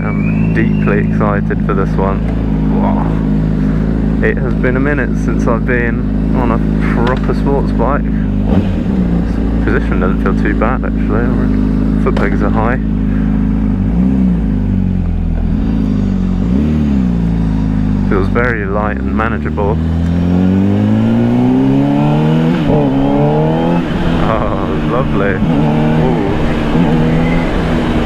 am deeply excited for this one. Wow. It has been a minute since I've been on a proper sports bike. Position doesn't feel too bad actually, foot pegs are high. Feels very light and manageable. Oh, lovely. Ooh.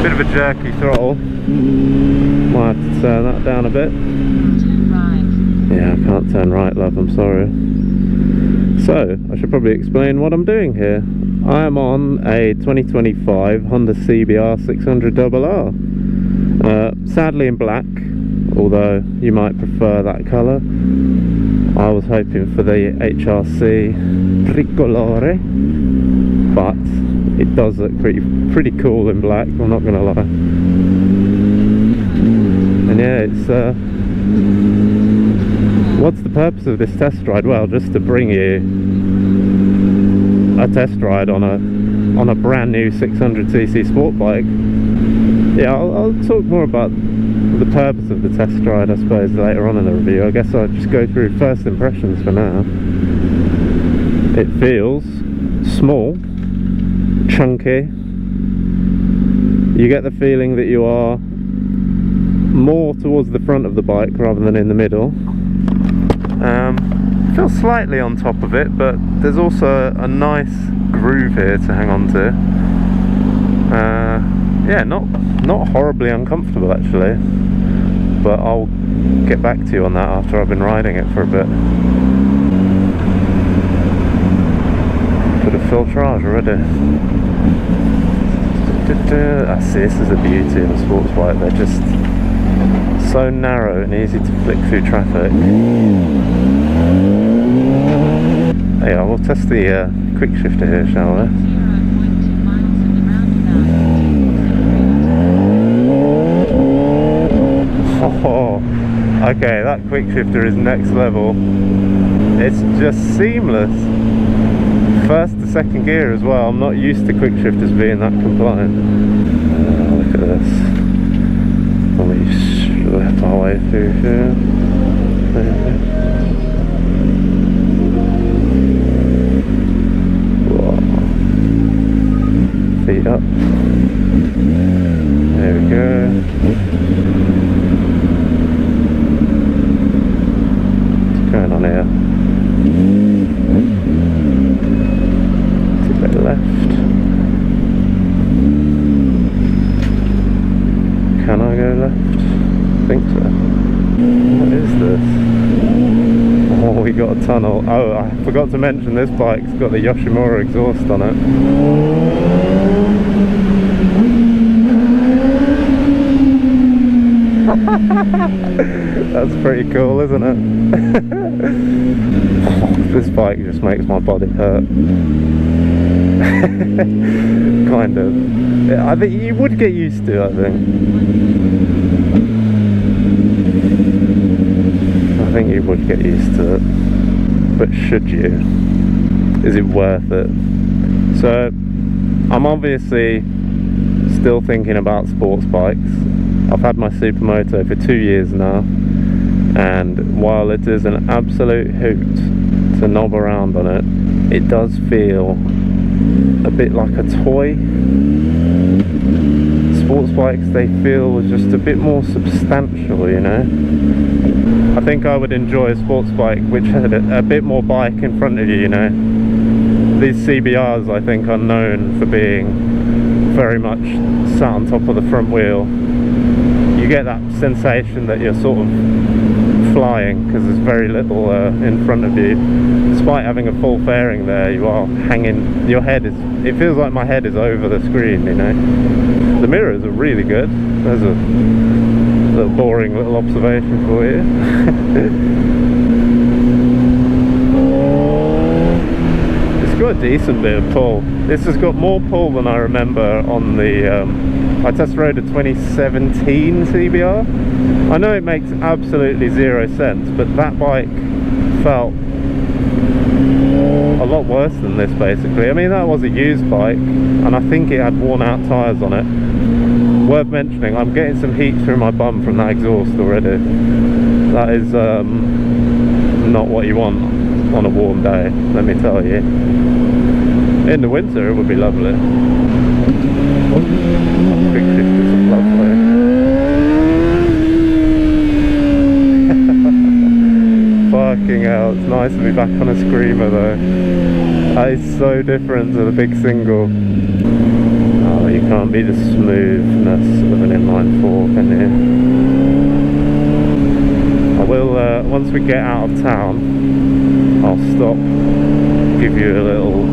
Bit of a jerky throttle. Might have to turn that down a bit. Yeah, I can't turn right, love, I'm sorry. So, I should probably explain what I'm doing here. I am on a 2025 Honda CBR600RR. Sadly in black, although you might prefer that colour. I was hoping for the HRC Tricolore, but it does look pretty cool in black, I'm not going to lie. And yeah, it's what's the purpose of this test ride? Well, just to bring you a test ride on a brand new 600cc sport bike. Yeah, I'll talk more about the purpose of the test ride, I suppose, later on in the review. I guess I'll just go through first impressions for now. It feels small, chunky. You get the feeling that you are more towards the front of the bike rather than in the middle. Feels slightly on top of it, but there's also a nice groove here to hang on to. Yeah, not horribly uncomfortable actually, but I'll get back to you on that after I've been riding it for a bit. Bit of filtrage already. See, this is the beauty of a sports bike. They're just so narrow and easy to flick through traffic. Yeah, we'll test the quick shifter here, shall we? Oh, okay, that quick shifter is next level. It's just seamless. First to second gear as well. I'm not used to quick shifters being that compliant. Look at this. Let me slip our way through here. Whoa. Feet up. There we go. What's going on here? To the left. Can I go left? I think so. What is this? Oh, we got a tunnel. Oh, I forgot to mention this bike's got the Yoshimura exhaust on it. That's pretty cool, isn't it? This bike just makes my body hurt. Kind of. I think you would get used to it, I think you would get used to it. But should you? Is it worth it? So, I'm obviously still thinking about sports bikes. I've had my Supermoto for 2 years now, and while it is an absolute hoot to knob around on it, it does feel a bit like a toy. Sports bikes, they feel just a bit more substantial, you know. I think I would enjoy a sports bike which had a bit more bike in front of you, you know. These CBRs, I think, are known for being very much sat on top of the front wheel. You get that sensation that you're sort of flying because there's very little in front of you. Despite having a full fairing there, you are hanging, your head is, it feels like my head is over the screen, you know. The mirrors are really good. There's a little boring little observation for you. It's got a decent bit of pull. This has got more pull than I remember on the I test rode a 2017 CBR. I know it makes absolutely zero sense, but that bike felt a lot worse than this basically. I mean, that was a used bike and I think it had worn out tyres on it. Worth mentioning, I'm getting some heat through my bum from that exhaust already. That is not what you want on a warm day, let me tell you. In the winter it would be lovely. Quick shifters are lovely. Fucking hell, it's nice to be back on a screamer though. That is so different to the big single. Oh, you can't beat the smoothness of an inline 4, can you? I will, once we get out of town, I'll stop, give you a little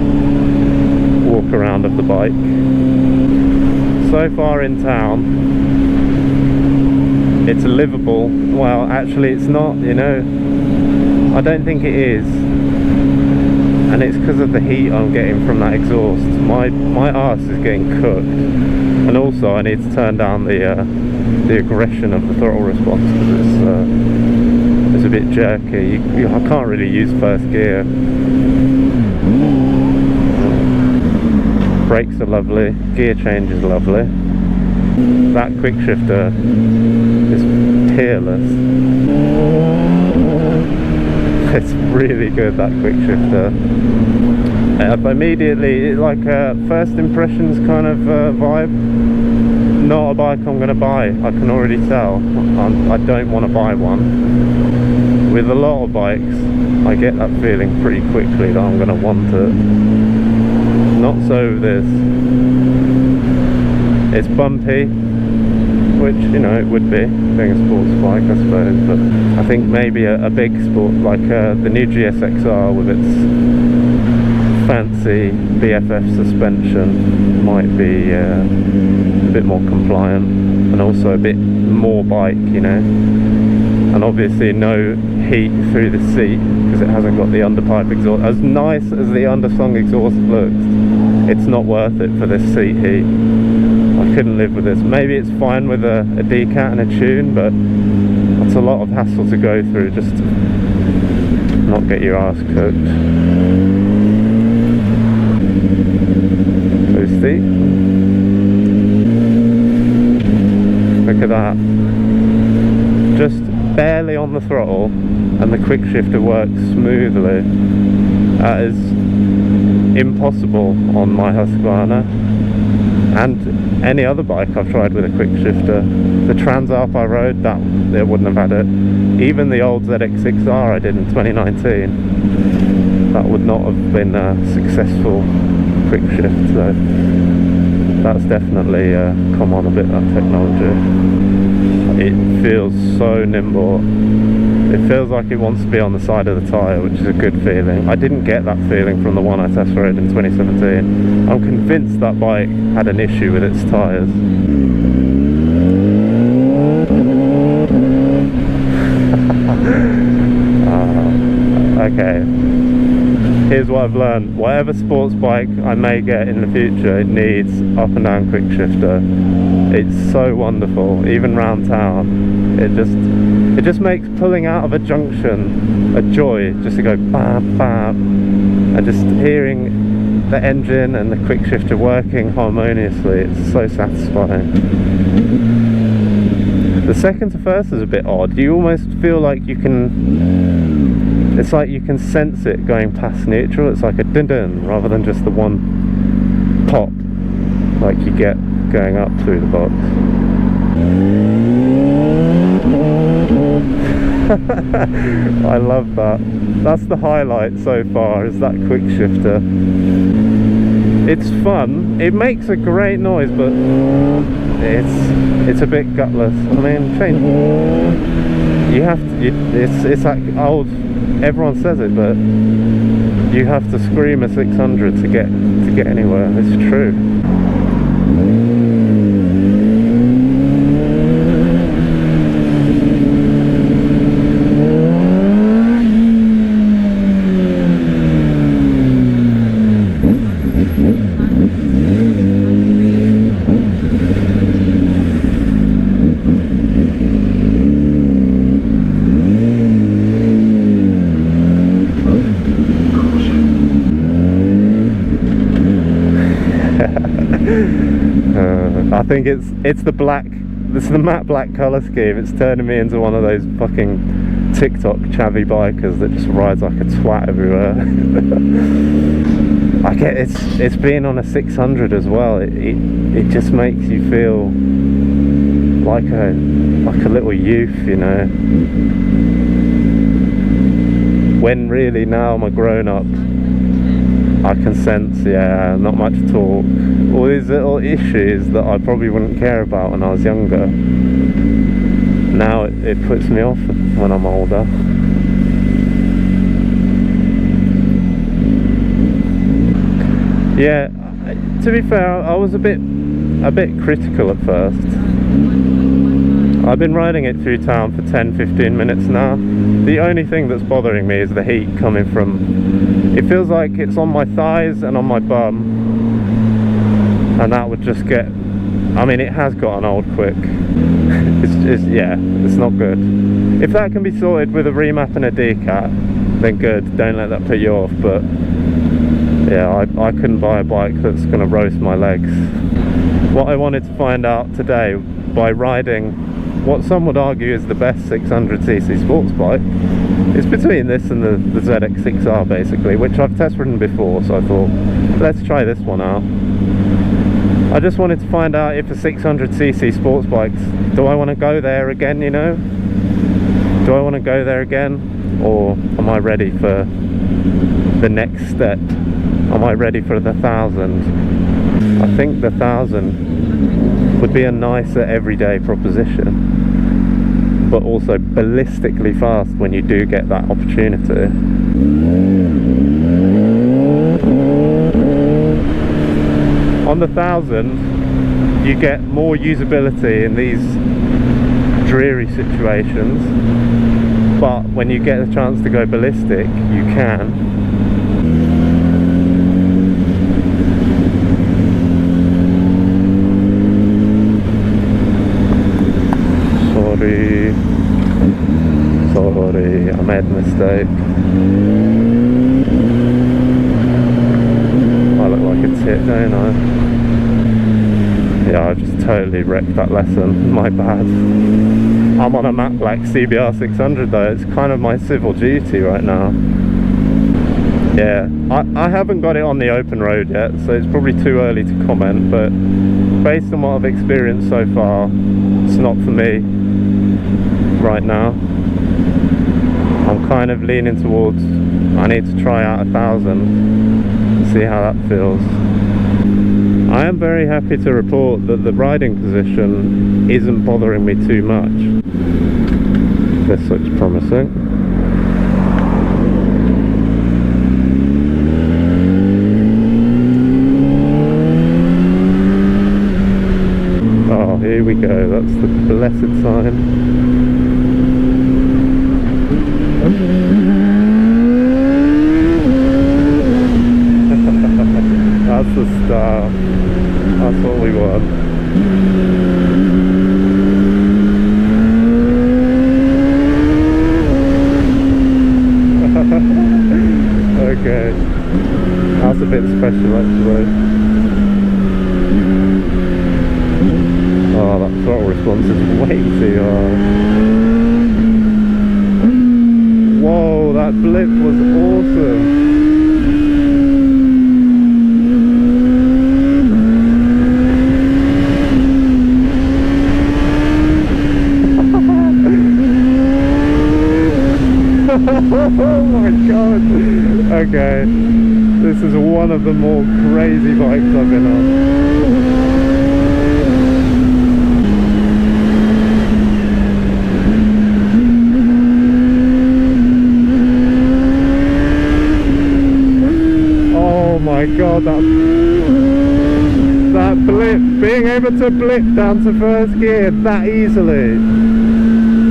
walk around of the bike. So far in town, it's livable. Well, actually it's not, you know. I don't think it is. And it's because of the heat I'm getting from that exhaust. My arse is getting cooked. And also I need to turn down the aggression of the throttle response, because it's a bit jerky. I can't really use first gear. Brakes are lovely, gear change is lovely. That quick shifter is peerless. It's really good, that quick shifter. Immediately, like a first impressions kind of vibe. Not a bike I'm going to buy, I can already tell. I don't want to buy one. With a lot of bikes, I get that feeling pretty quickly that I'm going to want it. Not so with this. It's bumpy, which, you know, it would be, being a sports bike, I suppose, but I think maybe a big sport, like the new GSXR with its fancy BFF suspension might be a bit more compliant, and also a bit more bike, you know. And obviously no heat through the seat, because it hasn't got the underpipe exhaust. As nice as the underslung exhaust looks, it's not worth it for this seat heat. I couldn't live with this. Maybe it's fine with a decat and a tune, but it's a lot of hassle to go through just to not get your ass cooked. Toasty. Look at that. Just barely on the throttle and the quick shifter works smoothly. That is impossible on my Husqvarna and any other bike I've tried with a quick shifter. The Transalp I rode, that it wouldn't have had it. Even the old ZX6R I did in 2019, that would not have been a successful quick shift. So that's definitely come on a bit, that technology. It feels so nimble. It feels like it wants to be on the side of the tyre, which is a good feeling. I didn't get that feeling from the one I test rode in 2017. I'm convinced that bike had an issue with its tyres. Okay. Here's what I've learned. Whatever sports bike I may get in the future, it needs up and down quick shifter. It's so wonderful, even round town. It just makes pulling out of a junction a joy, just to go bam bam, and just hearing the engine and the quick shifter working harmoniously. It's so satisfying. The second to first is a bit odd. You almost feel like you can, it's like you can sense it going past neutral. It's like a dun dun rather than just the one pop like you get going up through the box. I love that. That's the highlight so far, is that quick shifter. It's fun. It makes a great noise, but it's a bit gutless. I mean, change. You have to. It's like old. Everyone says it, but you have to scream a 600 to get anywhere. It's true. think it's the black, this is the matte black colour scheme. It's turning me into one of those fucking TikTok chavvy bikers that just rides like a twat everywhere. I get it's being on a 600 as well. It just makes you feel like a little youth, you know. When really now I'm a grown up, I can sense, yeah, not much talk. All these little issues that I probably wouldn't care about when I was younger. Now it puts me off when I'm older. Yeah, to be fair, I was a bit critical at first. I've been riding it through town for 10-15 minutes now. The only thing that's bothering me is the heat coming from, it feels like it's on my thighs and on my bum, and that would just get, I mean, it has gotten old quick. Yeah, it's not good. If that can be sorted with a remap and a decat, then good, don't let that put you off. But yeah, I couldn't buy a bike that's going to roast my legs. What I wanted to find out today by riding what some would argue is the best 600cc sports bike, is between this and the ZX6R basically, which I've test ridden before, so I thought let's try this one out. I just wanted to find out if a 600cc sports bikes, do I want to go there again, you know? Do I want to go there again, or am I ready for the next step? Am I ready for the 1000? I think the 1000 would be a nicer everyday proposition, but also ballistically fast when you do get that opportunity. On the 1000 you get more usability in these dreary situations, but when you get a chance to go ballistic, you can. Sorry, I made a mistake. I look like a tit, don't I? Yeah, I just totally wrecked that lesson. My bad. I'm on a matte black CBR600 though. It's kind of my civil duty right now. Yeah, I haven't got it on the open road yet, so it's probably too early to comment, but based on what I've experienced so far, it's not for me right now. I'm kind of leaning towards, I need to try out 1000 and see how that feels. I am very happy to report that the riding position isn't bothering me too much. This looks promising. Oh, here we go, that's the blessed sign. That's the start. That's what we want. Okay. That's a bit special actually. Oh, that throttle response is way too hard. Whoa, that blip was awesome. Oh my god. Okay, this is one of the more crazy bikes I've been on. Oh my god, that blip, being able to blip down to first gear that easily,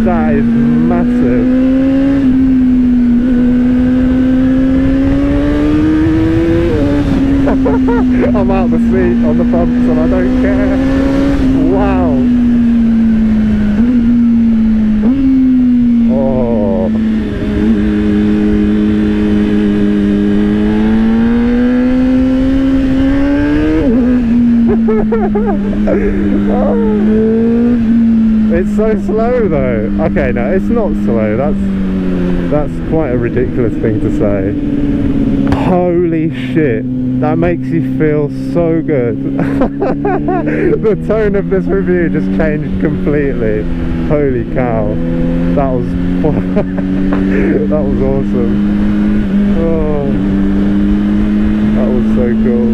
that is massive. I'm out the seat on the bumps and I don't care. Wow. Oh. It's so slow though. Okay, no, it's not slow. That's quite a ridiculous thing to say. Holy shit, that makes you feel so good. The tone of this review just changed completely. Holy cow, that was that was awesome. Oh, that was so cool.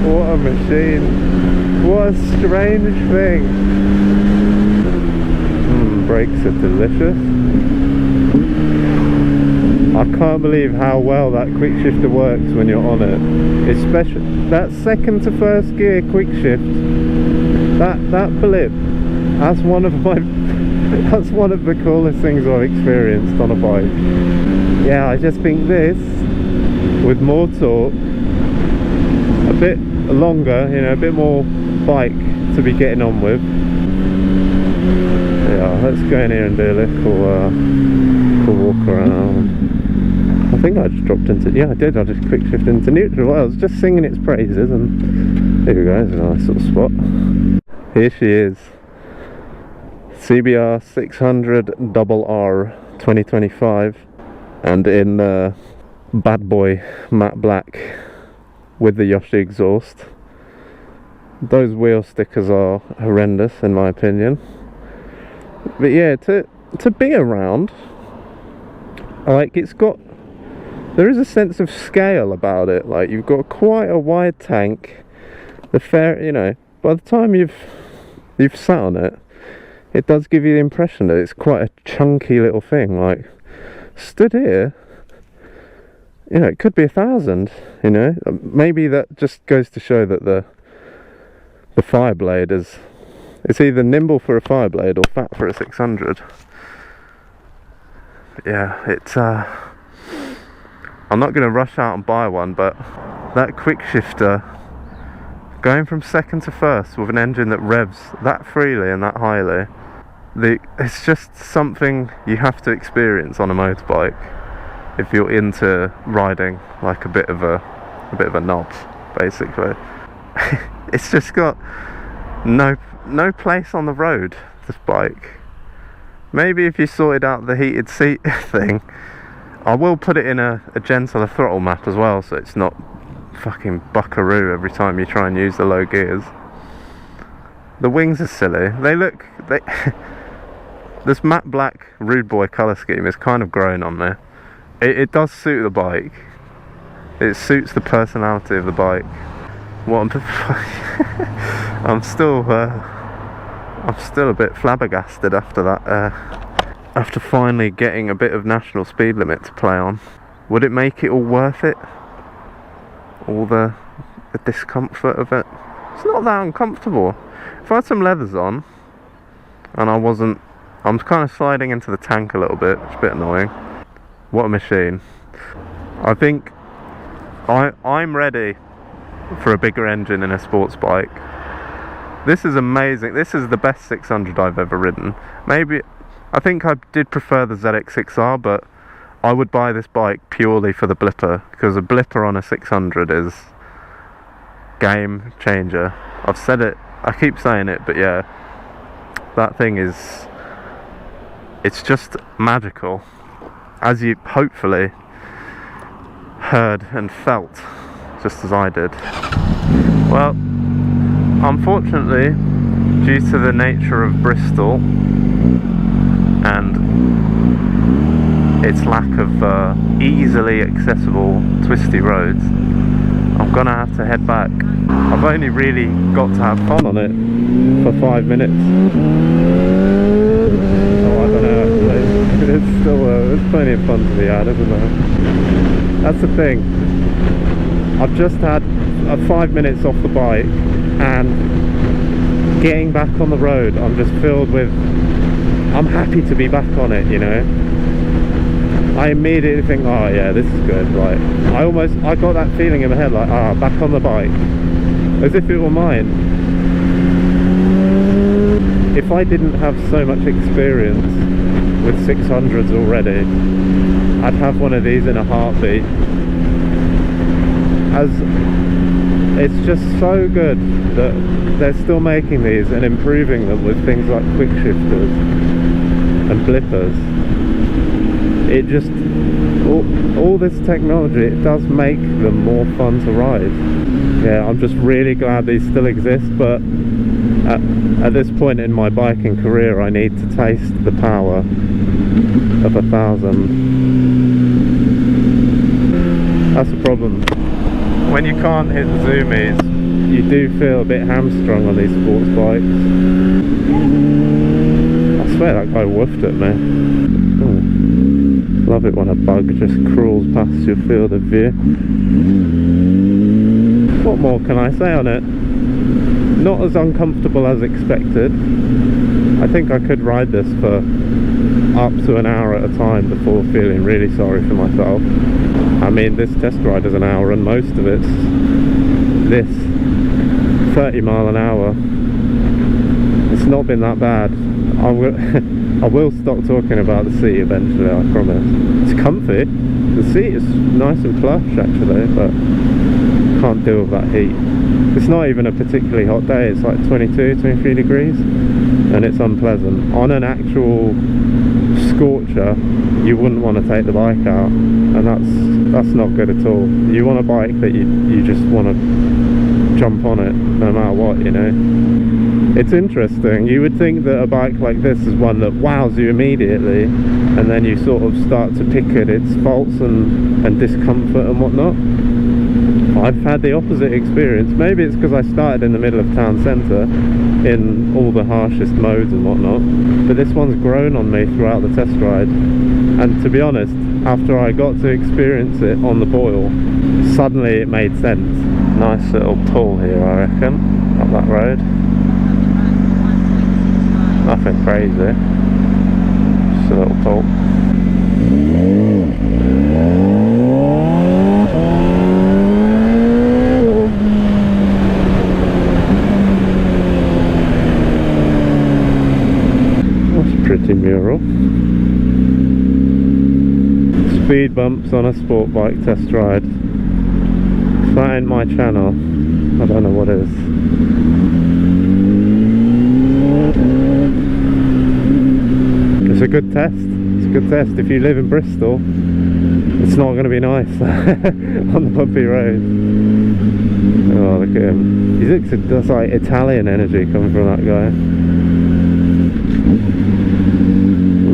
What a machine. What a strange thing. Brakes are delicious. I can't believe how well that quick shifter works when you're on it. Especially that second to first gear quick shift. That blip. That's one of the coolest things I've experienced on a bike. Yeah, I just think this, with more torque, a bit longer, you know, a bit more bike to be getting on with. Yeah, let's go in here and do a little walk around. I think I just dropped into, yeah I did, I just quick shift into neutral. Well, I was just singing its praises, and here we go, it's a nice little spot. Here she is, CBR600RR 2025, and in bad boy matte black with the Yoshi exhaust. Those wheel stickers are horrendous in my opinion. But yeah, to be around, like, there is a sense of scale about it. Like, you've got quite a wide tank. You know, by the time you've sat on it, it does give you the impression that it's quite a chunky little thing. Like, stood here, you know, it could be 1,000. You know, maybe that just goes to show that the Fireblade is. It's either nimble for a Fireblade or fat for a 600. But yeah, it's I'm not going to rush out and buy one, but that quick shifter, going from second to first with an engine that revs that freely and that highly, it's just something you have to experience on a motorbike if you're into riding like a bit of a knob, basically. It's just got no place on the road, this bike. Maybe if you sorted out the heated seat thing. I will put it in a gentler throttle map as well, so it's not fucking buckaroo every time you try and use the low gears. The wings are silly. This matte black rude boy colour scheme is kind of growing on me. It does suit the bike. It suits the personality of the bike. I'm still a bit flabbergasted after that. After finally getting a bit of national speed limit to play on. Would it make it all worth it? All the discomfort of it? It's not that uncomfortable. If I had some leathers on, and I'm kind of sliding into the tank a little bit, it's a bit annoying. What a machine. I think I'm ready for a bigger engine in a sports bike. This is amazing. This is the best 600 I've ever ridden. Maybe, I think I did prefer the ZX6R, but I would buy this bike purely for the blipper, because a blipper on a 600 is game changer. I've said it, I keep saying it, but yeah, that thing is, it's just magical, as you hopefully heard and felt just as I did. Well, unfortunately, due to the nature of Bristol and its lack of easily accessible twisty roads, I'm gonna have to head back. I've only really got to have fun on it for 5 minutes. Oh, I don't know actually. It's still, there's plenty of fun to be had, isn't there? That's the thing. I've just had 5 minutes off the bike, and getting back on the road, I'm just filled with, I'm happy to be back on it, you know. I immediately think, oh yeah, this is good. Like, I got that feeling in my head, like, back on the bike, as if it were mine. If I didn't have so much experience with 600s already, I'd have one of these in a heartbeat. It's just so good that they're still making these and improving them with things like quick shifters and blippers. It just, all this technology, it does make them more fun to ride. Yeah, I'm just really glad these still exist, but at this point in my biking career, I need to taste the power of 1,000. That's the problem. When you can't hit the zoomies, you do feel a bit hamstrung on these sports bikes. I swear that guy woofed at me. Oh, love it when a bug just crawls past your field of view. What more can I say on it? Not as uncomfortable as expected. I think I could ride this for up to an hour at a time before feeling really sorry for myself. I mean, this test ride is an hour and most of it's this 30 mile an hour. It's not been that bad. I will stop talking about the seat eventually, I promise. It's comfy. The seat is nice and plush actually, but can't deal with that heat. It's not even a particularly hot day, it's like 22, 23 degrees and it's unpleasant. On an actual scorcher, you wouldn't want to take the bike out, and that's not good at all. You want a bike that you just want to jump on it no matter what, you know. It's interesting, you would think that a bike like this is one that wows you immediately, and then you sort of start to pick at its faults and discomfort and whatnot. I've had the opposite experience. Maybe it's because I started in the middle of town centre in all the harshest modes and whatnot, but this one's grown on me throughout the test ride, and to be honest, after I got to experience it on the Boyle, suddenly it made sense. Nice little pull here, I reckon, up that road. Nothing crazy, just a little pull. Pretty mural. Speed bumps on a sport bike test ride. If that ain't my channel, I don't know what is. It's a good test. It's a good test. If you live in Bristol, it's not going to be nice on the bumpy road. Oh, look at him. There's like Italian energy coming from that guy.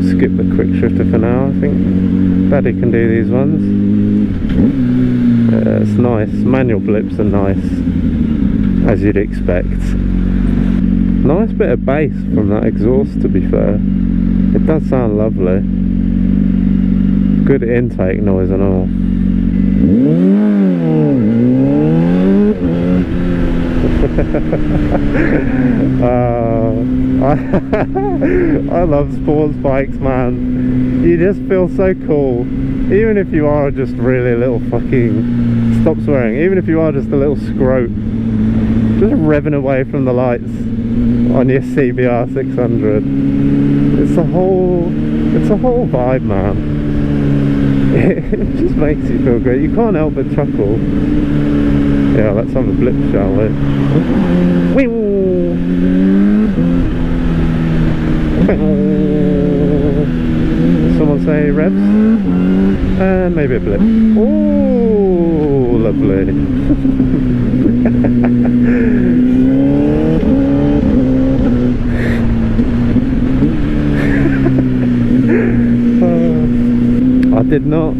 Skip the quick shifter for now. I think Daddy can do these ones. It's nice. Manual blips are nice, as you'd expect. Nice bit of bass from that exhaust, to be fair. It does sound lovely. Good intake noise and all. I love sports bikes, man. You just feel so cool, even if you are just really a little fucking, stop swearing, even if you are just a little scrote, just revving away from the lights on your CBR600. It's a whole vibe, man. It just makes you feel great. You can't help but chuckle. Yeah, let's have a blip, shall we? Someone say revs? And maybe a blip. Oh, lovely. I did not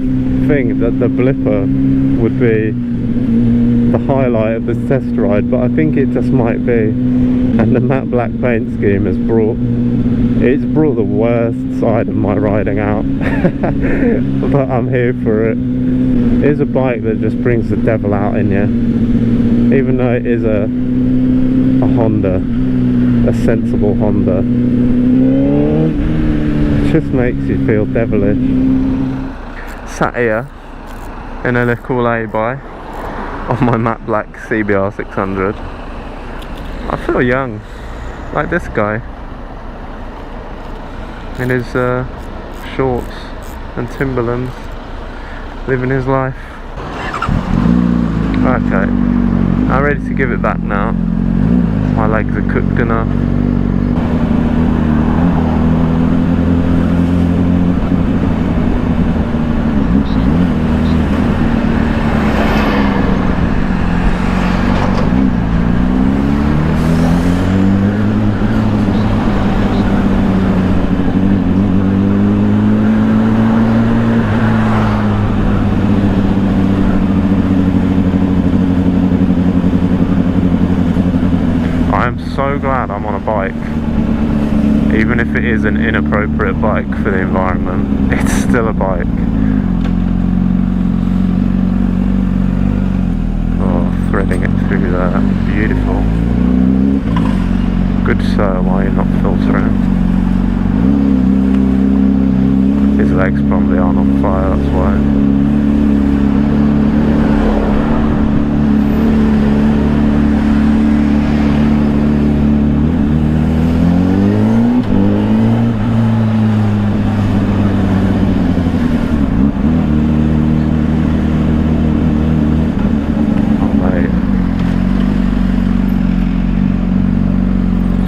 think that the blipper would be the highlight of this test ride, but I think it just might be. And the matte black paint scheme has brought the worst side of my riding out. But I'm here for it. It is a bike that just brings the devil out in you, even though it is a Honda, a sensible Honda. It just makes you feel devilish. Sat here in a little lay-by on my matte black CBR600. I feel young, like this guy, in his shorts and Timberlands, living his life. Okay, I'm ready to give it back now. My legs are cooked enough. So glad I'm on a bike, even if it is an inappropriate bike for the environment. It's still a bike. Oh, threading it through there, beautiful. Good sir, why are you not filtering? His legs probably aren't on fire, that's why.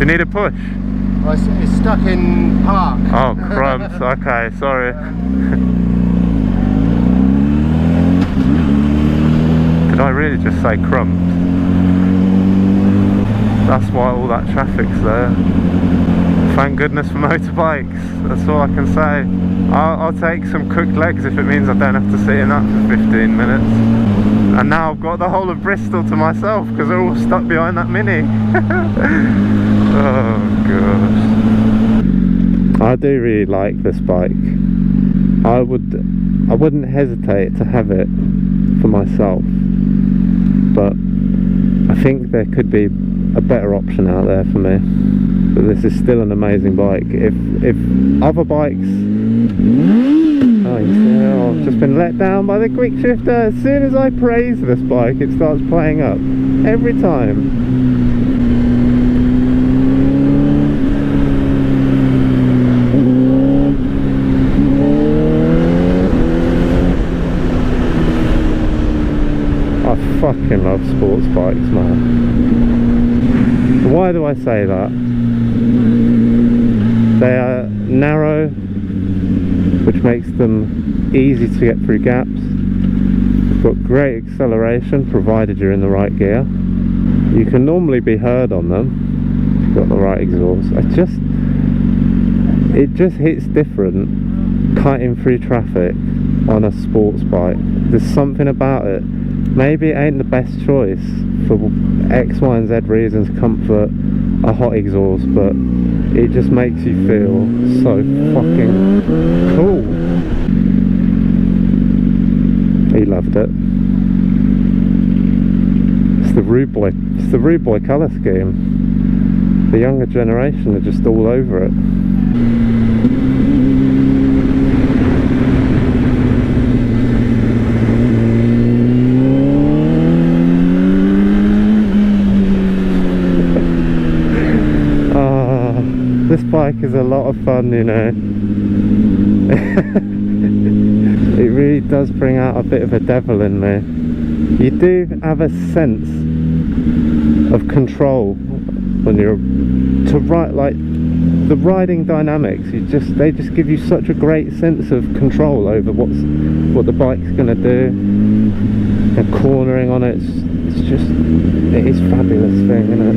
You need a push? Well, it's stuck in park. Oh, crumbs. Okay, sorry. Did I really just say crumbs? That's why all that traffic's there. Thank goodness for motorbikes. That's all I can say. I'll take some cooked legs if it means I don't have to sit in that for 15 minutes. And now I've got the whole of Bristol to myself because they're all stuck behind that Mini. Oh gosh. I do really like this bike. I wouldn't hesitate to have it for myself, but I think there could be a better option out there for me. But this is still an amazing bike. If other bikes, oh, you see, I've just been let down by the quick shifter. As soon as I praise this bike, it starts playing up every time. I fucking love sports bikes, man. Why do I say that? They are narrow, which makes them easy to get through gaps. They've got great acceleration, provided you're in the right gear. You can normally be heard on them if you've got the right exhaust. It just hits different cutting through traffic on a sports bike. There's something about it. Maybe it ain't the best choice for X, Y and Z reasons, comfort, a hot exhaust, but it just makes you feel so fucking cool. He loved it. It's the rude boy colour scheme. The younger generation are just all over it. This bike is a lot of fun, you know. It really does bring out a bit of a devil in me. You do have a sense of control when you're to ride, like the riding dynamics. They just give you such a great sense of control over what the bike's gonna do. And cornering on it, it is a fabulous thing, isn't it?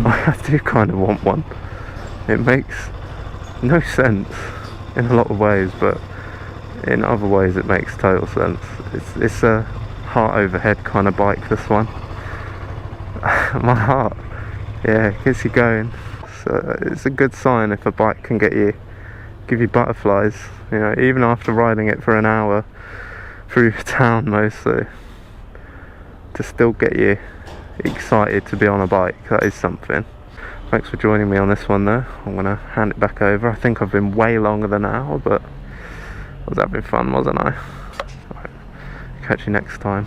I do kind of want one. It makes no sense in a lot of ways, but in other ways it makes total sense. It's a heart overhead kind of bike, this one. My heart, yeah, gets you going. So it's a good sign if a bike can give you butterflies, you know, even after riding it for an hour through town mostly, to still get you excited to be on a bike. That is something. Thanks for joining me on this one though. I'm gonna hand it back over. I think I've been way longer than an hour, but I was having fun, wasn't I? Right. Catch you next time.